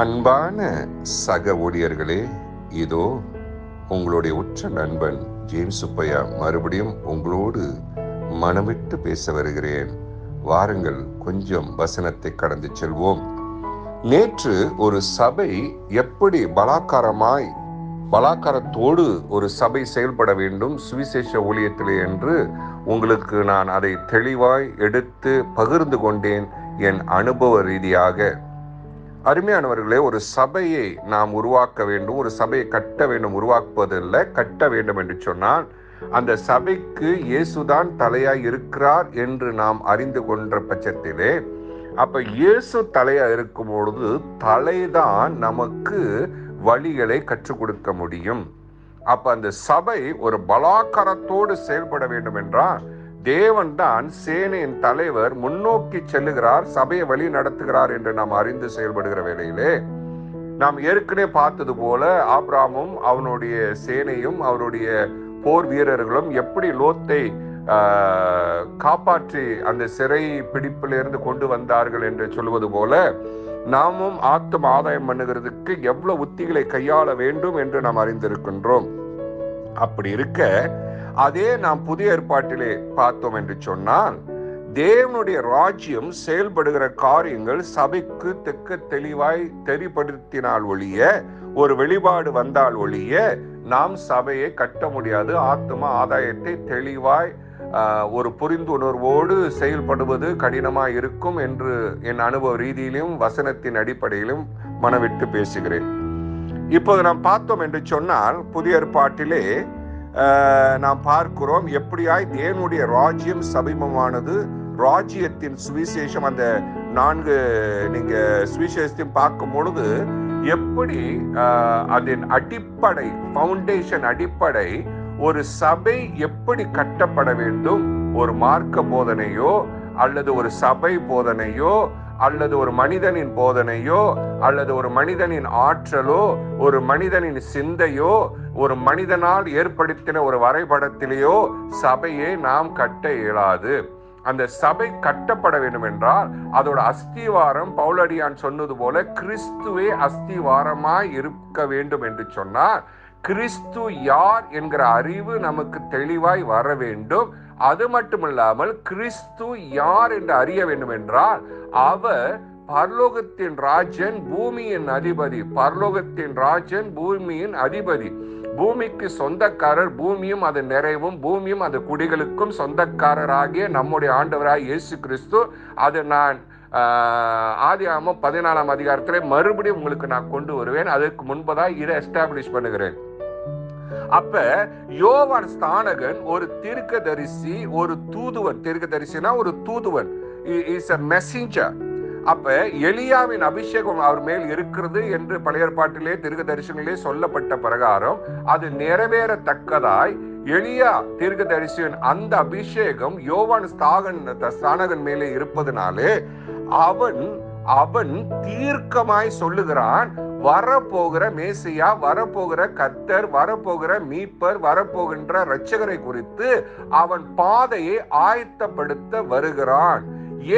அன்பான சக ஊழியர்களே, இதோ உங்களுடைய உற்ற நண்பன் ஜேம்ஸ் சுப்பையா மறுபடியும் உங்களோடு மனமிட்டு பேச வருகிறேன். வாருங்கள், கொஞ்சம் வசனத்தை கடந்து செல்வோம். நேற்று ஒரு சபை எப்படி பலாக்காரத்தோடு ஒரு சபை செயல்பட வேண்டும் சுவிசேஷ ஊழியத்திலே என்று உங்களுக்கு நான் அதை தெளிவாய் எடுத்து பகிர்ந்து கொண்டேன் என் அனுபவ ரீதியாக. அருமையானவர்களே, ஒரு சபையை நாம் உருவாக்க வேண்டும், ஒரு சபையை கட்ட வேண்டும். உருவாக்குவதில்லை, கட்ட வேண்டும் என்று சொன்னால் அந்த சபைக்கு இயேசுதான் தலையாய் இருக்கிறார் என்று நாம் அறிந்து கொண்ட பட்சத்திலே, அப்ப இயேசு தலையா இருக்கும் பொழுது தலைதான் நமக்கு வழிகளை கற்றுக் கொடுக்க முடியும். அப்ப அந்த சபை ஒரு பலாக்காரத்தோடு செயல்பட வேண்டும் என்றால் தேவன் தான் சேனையின் தலைவர், முன்னோக்கி செல்லுகிறார், சபையை வழி நடத்துகிறார் என்று நாம் அறிந்து செயல்படுகிற வேளையிலே, நாம் ஏற்கனவே பார்த்தது போல ஆபிரகாமும் அவனுடைய சேனையும் அவருடைய போர் வீரர்களும் எப்படி லோத்தை காப்பாற்றி அந்த சிறை பிடிப்பிலிருந்து கொண்டு வந்தார்கள் என்று சொல்வது போல, நாமும் ஆத்தும ஆதாயம் பண்ணுகிறதுக்கு எவ்வளவு உத்திகளை கையாள வேண்டும் என்று நாம் அறிந்திருக்கின்றோம். அப்படி இருக்க அதே நாம் புதிய ஏற்பாட்டிலே பார்த்தோம் என்று சொன்னால், தேவனுடைய ராஜ்யம் செயல்படுகிற காரியங்கள் சபைக்கு தெக்க தெளிவாய் தெரிப்படுத்தினால் ஒழிய, ஒரு வெளிப்பாடு வந்தால் ஒழிய நாம் சபையை கட்ட முடியாது. ஆத்தும ஆதாயத்தை தெளிவாய் ஒரு புரிந்துணர்வோடு செயல்படுவது கடினமாய் இருக்கும் என்று என் அனுபவ ரீதியிலும் வசனத்தின் அடிப்படையிலும் மனவிட்டு பேசுகிறேன். இப்போது நாம் பார்த்தோம் என்று சொன்னால், புதிய ஏற்பாட்டிலே நாம் பார்க்கிறோம் எப்படியாய் தேவனுடைய ராஜ்யம் சமீபமானது. ராஜ்யத்தின் சுவிசேஷம், அந்த 4 நீங்க சுவிசேஷத்தையும் பார்க்கும் பொழுது எப்படி அதன் அடிப்படை ஃபவுண்டேஷன் அடிப்படை ஒரு சபை எப்படி கட்டப்பட வேண்டும், ஒரு மார்க்க போதனையோ அல்லது ஒரு சபை போதனையோ அல்லது ஒரு மனிதனின் போதனையோ அல்லது ஒரு மனிதனின் ஆற்றலோ ஒரு மனிதனின் சிந்தையோ ஒரு மனிதனால் ஏற்படுத்தின ஒரு வரைபடத்திலேயோ சபையை நாம் கட்ட இயலாது. அந்த சபை கட்டப்பட வேண்டும் என்றால் அதோட அஸ்திவாரம், பவுலடியான் சொன்னது போல, கிறிஸ்துவே அஸ்திவாரமாய் இருக்க வேண்டும் என்று சொன்னார். கிறிஸ்து யார் என்கிற அறிவு நமக்கு தெளிவாய் வர வேண்டும். அது மட்டுமில்லாமல் கிறிஸ்து யார் என்று அறிய வேண்டும் என்றால் அவர் பரலோகத்தின் ராஜன், பூமியின் அதிபதி. பரலோகத்தின் ராஜன், பூமியின் அதிபதி. பூமிக்கு சொந்தக்காரர், பூமியும் அது நிறைவும் பூமியும் அது குடிகளுக்கும் சொந்தக்காரராகிய நம்முடைய ஆண்டவராகிய இயேசு கிறிஸ்து. அது நான் ஆதியாகமம் 14ஆம் அதிகாரத்திலே மறுபடியும் உங்களுக்கு நான் கொண்டு வருவேன். அதற்கு முன்பதாக இதை எஸ்டாப்ளிஷ் பண்ணுகிறேன். அப்ப யோவான் ஸ்நானகன் ஒரு தீர்க்கதரிசி, ஒரு தூதுவன். தீர்க்கதரிசினா ஒரு தூதுவன், இஸ் a messenger. அப்ப எலியாவின் அபிஷேகம் அவர் மேல் இருக்கிறது என்று பழைய ஏற்பாட்டிலே தீர்க்கதரிசனங்களே சொல்லப்பட்ட பிரகாரம் அது நிறைவேறத்தக்கதாய் எலியா தீர்க்கதரிசியின் அந்த அபிஷேகம் யோவான் ஸ்நானகன் மேலே இருப்பதனாலே அவன் தீர்க்கமாய் சொல்லுகிறான், வரப்போகிற மேசியா, வரப்போகிற கர்த்தர், வரப்போகிற மீட்பர், வரப்போகின்ற இரட்சகரை குறித்து அவன் பாதையை ஆயத்தப்படுத்த வருகிறான்.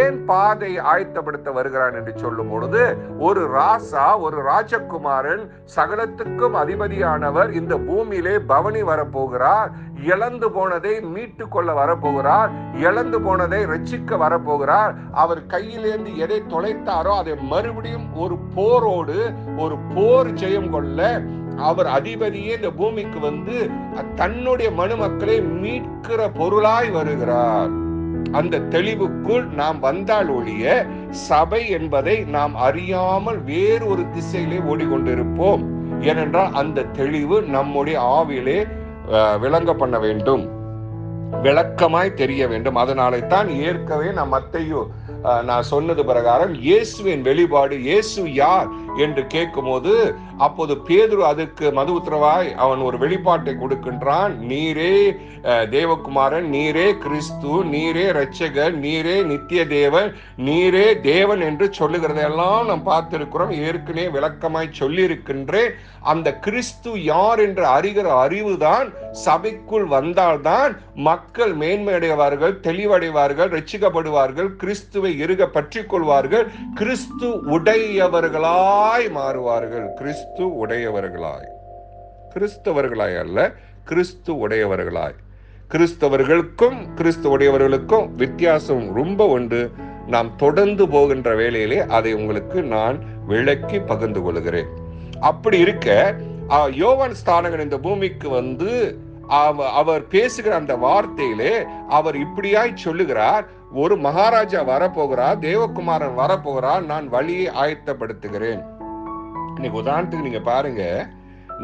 ஏன் பாதை ஆயத்தப்படுத்த வருகிறான் என்று சொல்லும் பொழுது, ஒரு ராசா, ஒரு ராஜகுமாரன், சகலத்துக்கும் அதிபதியானவர் இந்த பூமியிலே பவனி வரப்போகிறார். இழந்து போனதை மீட்டு கொள்ள வரப்போகிறார். இழந்து போனதை ரட்சிக்க வரப்போகிறார். அவர் கையிலேந்து எதை தொலைத்தாரோ அதை மறுபடியும் ஒரு போரோடு, ஒரு போர் ஜெயம் கொள்ள அவர் அதிபதியே இந்த பூமிக்கு வந்து தன்னுடைய மனுமக்களை மீட்கிற பொருளாய் வருகிறார். அந்த தெளிவுக்குள் நாம் வந்தால் ஒழிய சபை என்பதை நாம் அறியாமல் வேறு ஒரு திசையிலே ஓடிக்கொண்டிருப்போம். ஏனென்றால் அந்த தெளிவு நம்முடைய ஆவியிலே விளங்க பண்ண வேண்டும், விளக்கமாய் தெரிய வேண்டும். அதனாலே தான் ஏற்கனவே நான் சொன்னது பிரகாரம் இயேசுவின் வெளிப்பாடு, இயேசு யார் என்று கேட்கும் போது அப்போது பேதுரு அதுக்கு மது உத்தரவாய் அவன் ஒரு வெளிப்பாட்டை கொடுக்கின்றான். நீரே தேவகுமாரன், நீரே கிறிஸ்து, நீரே இரட்சகர், நீரே நித்திய தேவன், நீரே தேவன் என்று சொல்லுகிறதெல்லாம் நாம் பார்த்திருக்கிறோம். ஏற்கனவே விளக்கமாய் சொல்லி இருக்கின்றேன். அந்த கிறிஸ்து யார் என்று அறிகிற அறிவுதான் சபைக்குள் வந்தால்தான் மக்கள் மேன்மையடைவார்கள், தெளிவடைவார்கள், ரட்சிக்கப்படுவார்கள், கிறிஸ்துவை இறுக பற்றி கொள்வார்கள், கிறிஸ்து உடையவர்களாய் கிறிஸ்தவர்களாய் மாறுவார்கள். கிறிஸ்து உடையவர்களாய், கிறிஸ்தவர்களாய் அல்ல, கிறிஸ்து உடையவர்களாய். கிறிஸ்தவர்களுக்கும் கிறிஸ்து உடையவர்களுக்கும் வித்தியாசம் ரொம்ப உண்டு. நாம் தொடர்ந்து போகின்ற வேளையிலே அதை உங்களுக்கு நான் விளக்கி பகிர்ந்து கொள்கிறேன். அப்படி இருக்க யோவான் ஸ்நானகன் இந்த பூமிக்கு வந்து அவர் பேசுகிற அந்த வார்த்தையிலே அவர் இப்படியாய் சொல்லுகிறார், ஒரு மகாராஜா வரப்போகிறார், தேவகுமாரன் வரப்போகிறார், நான் வழியை ஆயத்தப்படுத்துகிறேன். இன்னைக்கு உதாரணத்துக்கு நீங்க பாருங்க,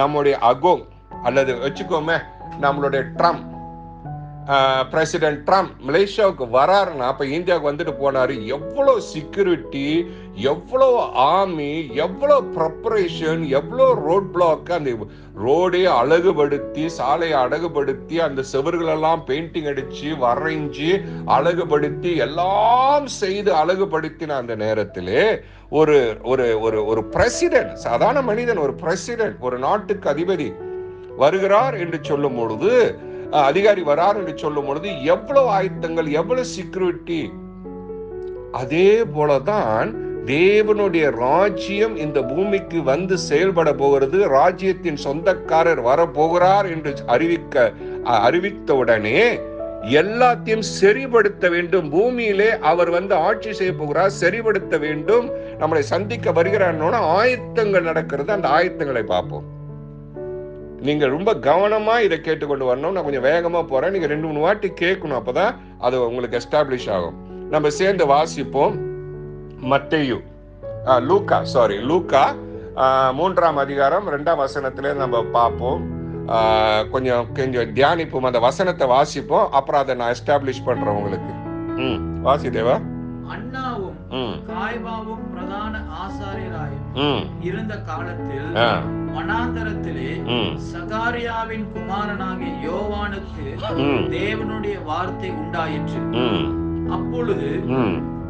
நம்முடைய அகோங் அல்லது வச்சுக்கோமே நம்மளுடைய ட்ரம்ப், பிரசிடென்ட் ட்ரம்ப் மலேசியாவுக்கு வராருன்னா, அப்ப இந்தியாவுக்கு வந்துட்டு போனாரு, எவ்வளவு செக்யூரிட்டி, எவ்வளவு ஆர்மி, எவ்வளவு ப்ரிப்பரேஷன், எவ்வளவு ரோட் பிளாக், அந்த ரோடே அழகுபடுத்தி, சாலையை அழகுபடுத்தி, அந்த செவர்களெல்லாம் பெயிண்டிங் அடிச்சு வரைஞ்சி அழகுபடுத்தி எல்லாம் செய்து அழகுபடுத்தின அந்த நேரத்திலே ஒரு ஒரு ஒரு ஒரு பிரசிடென்ட், சாதாரண மனிதன், ஒரு பிரசிடென்ட், ஒரு நாட்டுக்கு அதிபதி வருகிறார் என்று சொல்லும் பொழுது, அதிகாரி வரார் என்று சொல்லும் பொழுது எவ்வளவு ஆயத்தங்கள், எவ்வளவு செக்யூரிட்டி. அதே போலதான் தேவனுடைய ராஜ்யம் இந்த பூமிக்கு வந்து செயல்பட போகிறது. ராஜ்யத்தின் சொந்தக்காரர் வரப்போகிறார் என்று அறிவித்தவுடனே எல்லாத்தையும் சரிபடுத்த வேண்டும். பூமியிலே அவர் வந்து ஆட்சி செய்ய போகிறார், சரிபடுத்த வேண்டும், நம்மளை சந்திக்க வருகிறார். ஆயத்தங்கள் நடக்கிறது. அந்த ஆயத்தங்களை பார்ப்போம். நீங்க ரொம்ப கவனமா இதை கேட்டுக்கொண்டு வரணும். நான் கொஞ்சம் வேகமா போறேன், நீங்க 2-3 வாட்டி கேட்கணும், அப்பதான் அது உங்களுக்கு எஸ்டாப்ளிஷ் ஆகும். நம்ம சேர்ந்து வாசிப்போம். மத்தேயு லூக்கா 3ஆம் அதிகாரம் 2ஆம் வசனத்திலே நம்ம பார்ப்போம். கொஞ்சம் தியானிப்போம், அந்த வசனத்தை வாசிப்போம், அப்புறம் அதை நான் எஸ்டாப்ளிஷ் பண்றேன் உங்களுக்கு. வாசி தேவா. அன்னாவும் காய்பாவும் பிரதான ஆசாரியராயும் இருந்த காலத்தில் வனாந்தரத்திலே சகாரியாவின் குமாரனாகிய யோவானுக்கு தேவனுடைய வார்த்தை உண்டாயிற்று. அப்பொழுது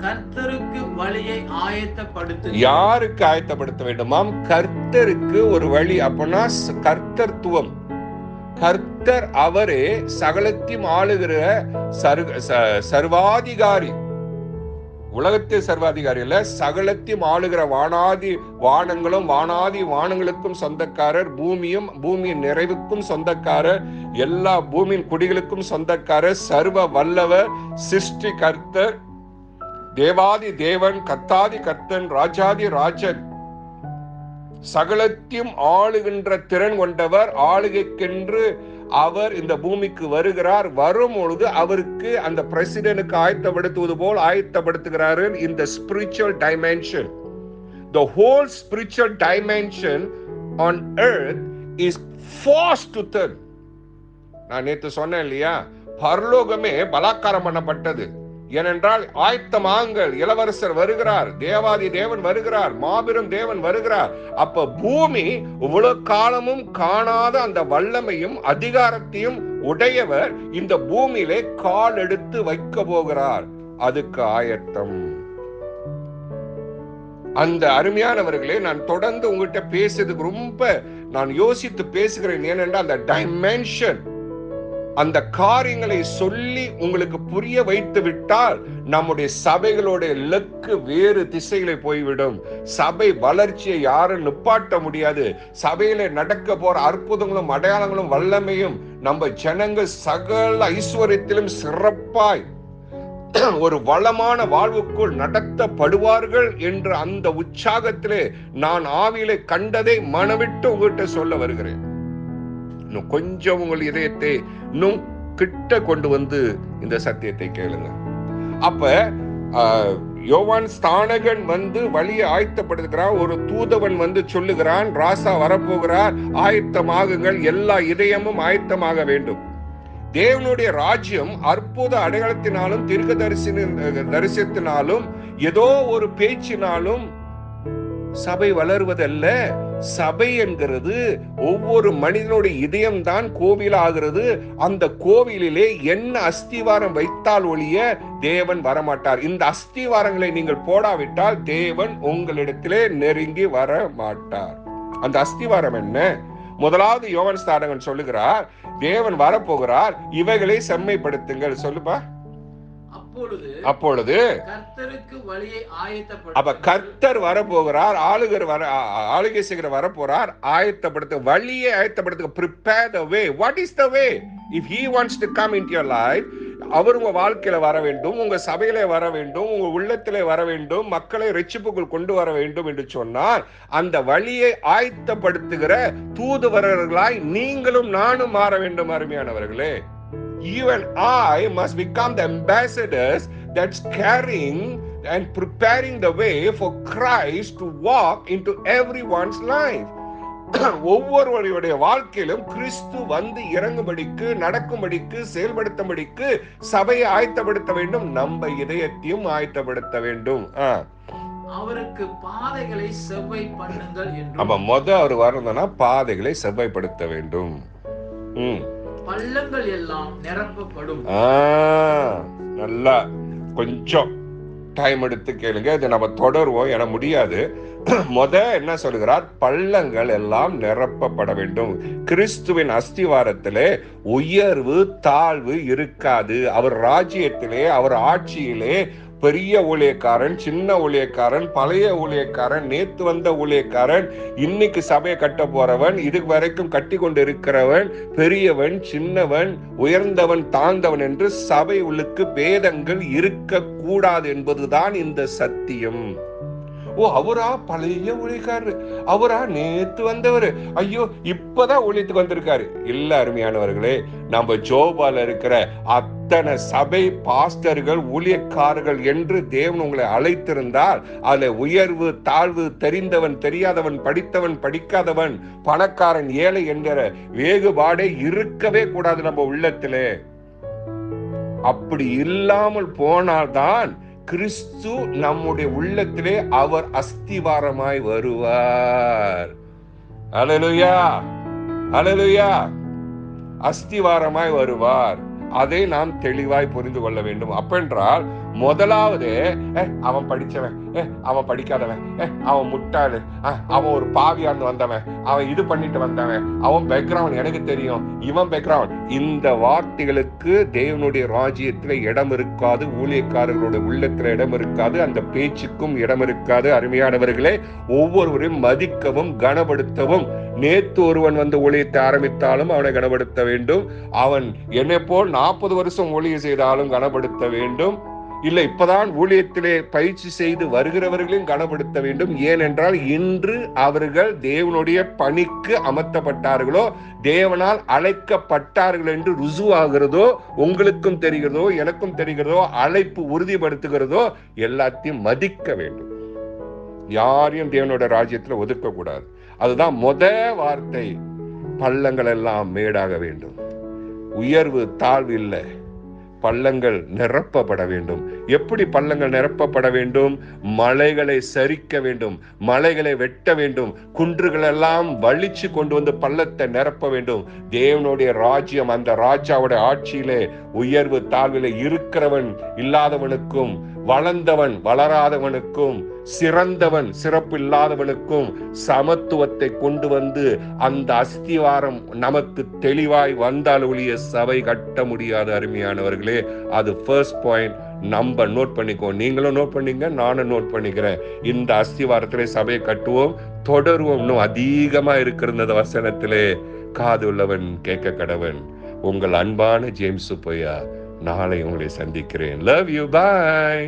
கர்த்தருக்கு வழியை ஆயத்தப்படுத்த. யாருக்கு ஆயத்தப்படுத்த வேண்டுமாம்? கர்த்தருக்கு ஒரு வழி. அப்பனா கர்த்தர்த்துவம். கர்த்தர் அவரே சகலத்தையும் ஆளுகிற சர்வாதிகாரி. உலகத்தில் சர்வாதிகாரி இல்ல, சகலத்தையும் ஆளுகிற வானங்களும் வானாதி வானங்களுக்கும் சொந்தக்காரர், பூமியும் பூமியின் நிறைவுக்கும் சொந்தக்காரர், எல்லா பூமியின் குடிகளுக்கும் சொந்தக்காரர், சர்வ வல்லவர், சிருஷ்டி கர்த்தர், தேவாதி தேவன், கர்த்தாதி கர்த்தன், ராஜாதி ராஜன், சகலத்தையும் ஆளுகின்ற திறன் கொண்டவர். ஆளுகைக்கென்று அவர் இந்த பூமிக்கு வருகிறார். வரும் பொழுது அவருக்கு அந்த பிரசிடென்ட்க்கு ஆயத்தப்படுத்துவது போல் ஆயத்தப்படுத்துகிறார். இந்த spiritual dimension, the whole spiritual dimension on earth is forced to turn. நான் நேத்து சொன்னேன் இல்லையா, பரலோகமே பலாத்காரம் பண்ணப்பட்டது. ஏனென்றால் ஆயத்தமாங்கள், இளவரசர் வருகிறார், தேவாதி தேவன் வருகிறார், மாபெரும் தேவன் வருகிறார். அப்ப பூமி இவ்வளவு காலமும் காணாத அந்த வல்லமையும் அதிகாரத்தையும் உடையவர் இந்த பூமியிலே கால் எடுத்து வைக்க போகிறார். அதுக்கு ஆயத்தம். அந்த அருமையானவர்களே, நான் தொடர்ந்து உங்ககிட்ட பேசுறதுக்கு ரொம்ப நான் யோசித்து பேசுகிறேன். ஏனென்றால் அந்த டைமென்ஷன், அந்த காரியங்களை சொல்லி உங்களுக்கு புரிய வைத்து விட்டால் நம்முடைய சபைகளோட இலக்கு வேறு திசைகளை போய்விடும். சபை வளர்ச்சியை யாரும் நிப்பாட்ட முடியாது. சபையில நடக்க போற அற்புதங்களும் அடையாளங்களும் வல்லமையும் நம்ம ஜனங்கள் சகல ஐஸ்வர்யத்திலும் சிறப்பாய் ஒரு வளமான வாழ்வுக்குள் நடத்தப்படுவார்கள் என்ற அந்த உற்சாகத்திலே நான் ஆவியிலே கண்டதை மனவிட்டு உங்ககிட்ட சொல்ல வருகிறேன். இன்னும் கொஞ்சம் உங்கள் இதயத்தை இன்னும் கிட்ட கொண்டு வந்து இந்த சத்தியத்தை கேளுங்க. அப்ப யோவான் ஸ்நானகன் வந்து வழியை ஆயத்தப்படுத்துகிறான். ஒரு தூதவன் வந்து சொல்லுகிறான், ராசா வரப்போகிறார், ஆயத்தமாகுங்கள், எல்லா இதயமும் ஆயத்தமாக வேண்டும். தேவனுடைய ராஜ்யம் அற்புத அடையாளத்தினாலும் தீர்க்க தரிசனத்தினாலும் ஏதோ ஒரு பேச்சினாலும் சபை வளருவதல்ல. சபை என்கிறது ஒவ்வொரு மனிதனுடைய இதயம்தான் கோவில் ஆகிறது. அந்த கோவிலிலே என்ன அஸ்திவாரம் வைத்தால் ஒழிய தேவன் வரமாட்டார். இந்த அஸ்திவாரங்களை நீங்கள் போடாவிட்டால் தேவன் உங்களிடத்திலே நெருங்கி வர மாட்டார். அந்த அஸ்திவாரம் என்ன? முதலாவது யோவான் ஸ்நானகன் சொல்லுகிறார், தேவன் வரப்போகிறார், இவைகளை செம்மைப்படுத்துங்கள். சொல்லுப்பா. அப்பொழுது கர்த்தருக்கு வழியை அப்ப ஆயத்தப்படுத்த கர்த்தர் வரப்போகிறார், ஆளுகை செய்கிற வரப்போறார். ஆயத்தப்படுத்த, வழியை ஆயத்தப்படுத்த. prepare the way. What is the way? If he wants to come into your life, அவர் உங்க வாழ்க்கையில வர வேண்டும், உங்க சபையில வர வேண்டும், உங்க உள்ளத்திலே வர வேண்டும், மக்களை ரட்சிப்புக்குள் கொண்டு வர வேண்டும் என்று சொன்னால் அந்த வழியை ஆயத்தப்படுத்துகிற தூதுவரர்களாய் நீங்களும் நானும் மாற வேண்டும். அருமையானவர்களே, you and I must become the ambassadors that's carrying and preparing the way for Christ to walk into everyone's life. ஒவ்வொருவருடைய வாழ்க்கையிலும் கிறிஸ்து வந்து இறங்கும்படிக்கு, நடக்கும்படிக்கு, செயல்படுத்தும்படிக்கு சபையை ஆயத்தப்படுத்த வேண்டும். நம்ம இதயத்தையும் ஆயத்தப்படுத்த வேண்டும். அவருக்கு பாதைகளை செவ்வாய் பண்ணுங்கள் என்று. அப்ப அவர் வரணும்னா பாதைகளை செவ்வாய்ப்படுத்த வேண்டும். பள்ளங்கள் எல்லாம் நிரப்பப்படும். நல்லா கொஞ்சம் டைம் எடுத்து கேளுங்க, இதை நம்ம தொடருவோம், என முடியாது. என்ன சொல்லுகிறார்? பள்ளங்கள் எல்லாம் நிரப்பப்பட வேண்டும். கிறிஸ்துவின் அஸ்திவாரத்திலே உயர்வு தாழ்வு இருக்காது. அவர் ராஜ்யத்திலே, அவர் ஆட்சியிலே பெரிய ஊழியக்காரன், சின்ன ஊழியக்காரன், பழைய ஊழியக்காரன், நேத்து வந்த ஊழியக்காரன், இன்னைக்கு சபையை கட்ட போறவன், இது வரைக்கும் கட்டி கொண்டு இருக்கிறவன், பெரியவன், சின்னவன், உயர்ந்தவன், தாழ்ந்தவன் என்று சபை உள்ளுக்கு பேதங்கள் இருக்க கூடாது என்பதுதான் இந்த சத்தியம். அவரா பழைய ஊழியக்காரர், அவரா நேத்து வந்தவர், ஐயோ இப்பதான் ஊழியத்துக்கு வந்திருக்காரு. இல்ல அருமையானவர்களே, நம்ம ஜோபால இருக்கிற அத்தனை சபை பாஸ்டர்கள், ஊழியக்காரர்கள் என்று தேவன் உங்களை அழைத்திருந்தால் அதுல உயர்வு தாழ்வு, தெரிந்தவன் தெரியாதவன், படித்தவன் படிக்காதவன், பணக்காரன் ஏழை என்கிற வேறுபாடே இருக்கவே கூடாது நம்ம உள்ளத்திலே. அப்படி இல்லாமல் போனால்தான் கிறிஸ்து நம்முடைய உள்ளத்திலே அவர் அஸ்திவாரமாய் வருவார். அல்லேலூயா, அல்லேலூயா. அஸ்திவாரமாய் வருவார். அதை நாம் தெளிவாய் புரிந்து கொள்ள வேண்டும். அப்பென்றால் முதலாவது, அவன் படிச்சவன், அவன் படிக்காதவன், அவன் முட்டாளு, அவன் ஒரு பாவியாண்டு வந்தவன், அவன் இது பண்ணிட்டு வந்தவன், அவன் பேக்ரவுண்ட் எனக்கு தெரியும், இவன் பேக்ரவுண்ட், இந்த வார்த்தைகளுக்கு தேவனுடைய ராஜ்யத்துல இடம் இருக்காது. ஊழியக்காரர்களுடைய உள்ளத்துல இடம் இருக்காது. அந்த பேச்சுக்கும் இடம் இருக்காது. அருமையானவர்களே, ஒவ்வொருவரையும் மதிக்கவும் கனப்படுத்தவும். நேத்து ஒருவன் வந்து ஊழியத்தை ஆரம்பித்தாலும் அவனை கனப்படுத்த வேண்டும். அவன் என்னை போல் 40 வருஷம் ஊழியம் செய்தாலும் கனப்படுத்த வேண்டும். இல்லை, இப்பதான் ஊழியத்திலே பயிற்சி செய்து வருகிறவர்களையும் கனப்படுத்த வேண்டும். ஏனென்றால் இன்று அவர்கள் தேவனுடைய பணிக்கு அமர்த்தப்பட்டார்களோ, தேவனால் அழைக்கப்பட்டார்கள் என்று ருசுவாகிறதோ, உங்களுக்கும் தெரிகிறதோ, எனக்கும் தெரிகிறதோ, அழைப்பு உறுதிப்படுத்துகிறதோ, எல்லாத்தையும் மதிக்க வேண்டும். யாரையும் தேவனோட ராஜ்யத்துல ஒதுக்க கூடாது. அதுதான் வார்த்தை. பள்ளங்கள் எல்லாம் மேடாக வேண்டும். உயர்வு தாழ்வு இல்லை, பள்ளங்கள் நிரப்பப்பட வேண்டும். எப்படி பள்ளங்கள் நிரப்பப்பட வேண்டும்? மலைகளை சரிக்க வேண்டும், மலைகளை வெட்ட வேண்டும், குன்றுகள் எல்லாம் வலிச்சு கொண்டு வந்து பள்ளத்தை நிரப்ப வேண்டும். தேவனுடைய ராஜ்யம், அந்த ராஜாவுடைய ஆட்சியிலே உயர்வு தாழ்விலே இருக்கிறவன் இல்லாதவனுக்கும், வளர்ந்தவன் வளராதவனுக்கும், சிறந்தவன் சிறப்பு இல்லாதவனுக்கும் சமத்துவத்தை கொண்டு வந்து அந்த அஸ்திவாரம் நமக்கு தெளிவாய் வந்தால் ஒழிய சபை கட்ட முடியாது. அருமையானவர்களே, அது ஃபர்ஸ்ட் பாயிண்ட். நம்ம நோட் பண்ணிக்கோ, நீங்களும் நோட் பண்ணிங்க, நானும் நோட் பண்ணிக்கிறேன். இந்த அஸ்திவாரத்திலே சபையை கட்டுவோம், தொடருவோம். இன்னும் அதிகமா இருக்கிறது வசனத்திலே. காது உள்ளவன் கேட்க கடவன். உங்கள் அன்பான ஜேம்ஸ் சுப்பையா. நாளை உங்களை சந்திக்கிறேன். Love you, bye.